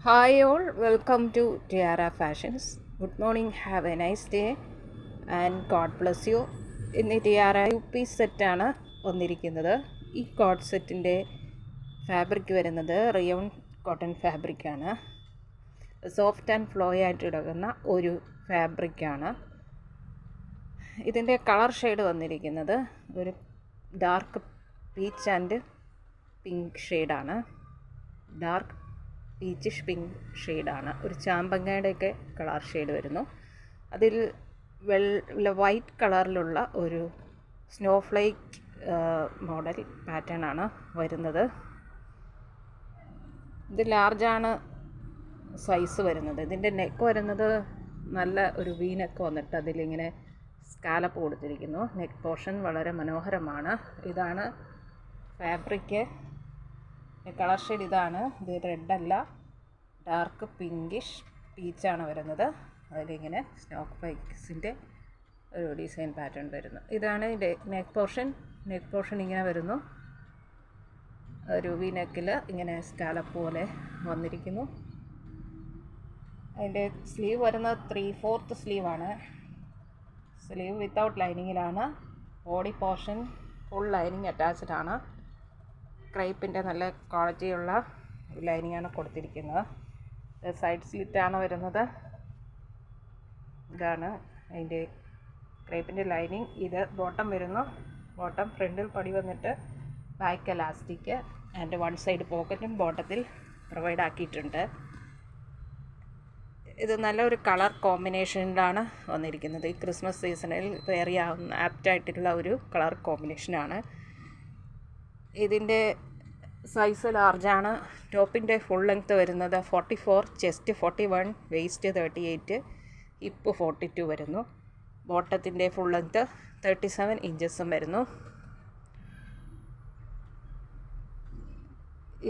Hi all, welcome to Tiara Fashions. Good morning, have a nice day and God bless you. ഇന്ന് ടിയാറ U P സെറ്റാണ് വന്നിരിക്കുന്നത്. ഈ coat സെറ്റിൻ്റെ fabric വരുന്നത് റിയോൺ cotton ഫാബ്രിക്കാണ്. Soft and flowy ആയിട്ട് കിടക്കുന്ന ഒരു ഫാബ്രിക്കാണ്. ഇതിൻ്റെ കളർ ഷെയ്ഡ് വന്നിരിക്കുന്നത് ഒരു ഡാർക്ക് പീച്ച് ആൻഡ് പിങ്ക് ഷെയ്ഡാണ്. ഡാർക്ക് പീച്ചിഷ് പിങ്ക് ഷെയ്ഡാണ്. ഒരു ചാമ്പങ്ങയുടെയൊക്കെ കളർ ഷെയ്ഡ് വരുന്നു. അതിൽ വൈറ്റ് കളറിലുള്ള ഒരു സ്നോഫ്ലേക്ക് മോഡൽ പാറ്റേൺ ആണ് വരുന്നത്. ഇത് ലാർജാണ് സൈസ് വരുന്നത്. ഇതിൻ്റെ നെക്ക് വരുന്നത് നല്ല ഒരു വി നെക്ക് വന്നിട്ട് അതിലിങ്ങനെ സ്കാലപ്പ് കൊടുത്തിരിക്കുന്നു. നെക്ക് പോർഷൻ വളരെ മനോഹരമാണ്. ഇതാണ് ഫാബ്രിക്ക്. കളർ ഷെയ്ഡ് ഇതാണ്. ഇത് റെഡ് അല്ല, ഡാർക്ക് പിങ്കിഷ് പീച്ചാണ് വരുന്നത്. അതിലിങ്ങനെ സ്നോക്ക് ഫ്ലേക്സിൻ്റെ ഒരു ഡിസൈൻ പാറ്റേൺ വരുന്നു. ഇതാണ് ഇതിൻ്റെ നെക്ക് പോർഷൻ ഇങ്ങനെ വരുന്നു. ഒരു വി നെക്കിൽ ഇങ്ങനെ സ്കാലപ്പ് പോലെ വന്നിരിക്കുന്നു. അതിൻ്റെ സ്ലീവ് വരുന്നത് 3/4 സ്ലീവാണ്. സ്ലീവ് വിത്തൗട്ട് ലൈനിങ്ങിലാണ്. Body portion full lining attached ആണ്. ക്രൈപ്പിൻ്റെ നല്ല ക്വാളിറ്റിയുള്ള ലൈനിങ്ങാണ് കൊടുത്തിരിക്കുന്നത്. സൈഡ് സ്ലിറ്റാണ് വരുന്നത്. ഇതാണ് അതിൻ്റെ ക്രൈപ്പിൻ്റെ ലൈനിങ്. ഇത് ബോട്ടം വരുന്നു. ബോട്ടം ഫ്രണ്ടിൽ പടി വന്നിട്ട് back elastic and one side പോക്കറ്റും ബോട്ടത്തിൽ പ്രൊവൈഡ് ആക്കിയിട്ടുണ്ട്. ഇത് നല്ലൊരു കളർ കോമ്പിനേഷനിലാണ് വന്നിരിക്കുന്നത്. ഈ ക്രിസ്മസ് സീസണിൽ വെയർ ചെയ്യാവുന്ന ആപ്റ്റായിട്ടുള്ള ഒരു കളർ കോമ്പിനേഷനാണ്. ഇതിൻ്റെ സൈസ് ലാർജാണ്. ടോപ്പിൻ്റെ ഫുൾ ലെങ്ത്ത് വരുന്നത് 44, ചെസ്റ്റ് 41, വേസ്റ്റ് 38, ഹിപ്പ് 42 വരുന്നു. ബോട്ടത്തിൻ്റെ ഫുൾ ലെങ്ത്ത് 37 ഇഞ്ചസും വരുന്നു.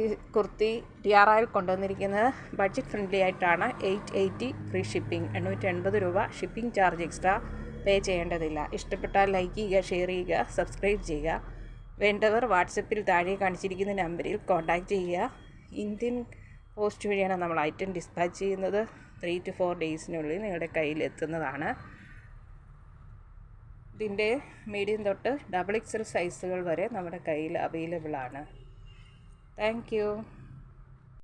ഈ കുർത്തി ടിയാറയിൽ കൊണ്ടുവന്നിരിക്കുന്നത് ബഡ്ജറ്റ് ഫ്രണ്ട്ലി ആയിട്ടാണ്. 880 ഫ്രീ ഷിപ്പിംഗ്. 880 രൂപ ഷിപ്പിംഗ് ചാർജ് എക്സ്ട്രാ പേ ചെയ്യേണ്ടതില്ല. ഇഷ്ടപ്പെട്ടാൽ ലൈക്ക് ചെയ്യുക, ഷെയർ ചെയ്യുക, സബ്സ്ക്രൈബ് ചെയ്യുക. വേണ്ടവർ വാട്സപ്പിൽ താഴെ കാണിച്ചിരിക്കുന്ന നമ്പറിൽ കോൺടാക്റ്റ് ചെയ്യുക. ഇന്ത്യൻ പോസ്റ്റ് വഴിയാണ് നമ്മൾ ഐറ്റം ഡിസ്പാച്ച് ചെയ്യുന്നത്. 3 to 4 ഡേയ്സിനുള്ളിൽ നിങ്ങളുടെ കയ്യിൽ എത്തുന്നതാണ്. ഇതിൻ്റെ മീഡിയം തൊട്ട് XXL സൈസുകൾ വരെ നമ്മുടെ കയ്യിൽ അവൈലബിൾ ആണ്. Thank you.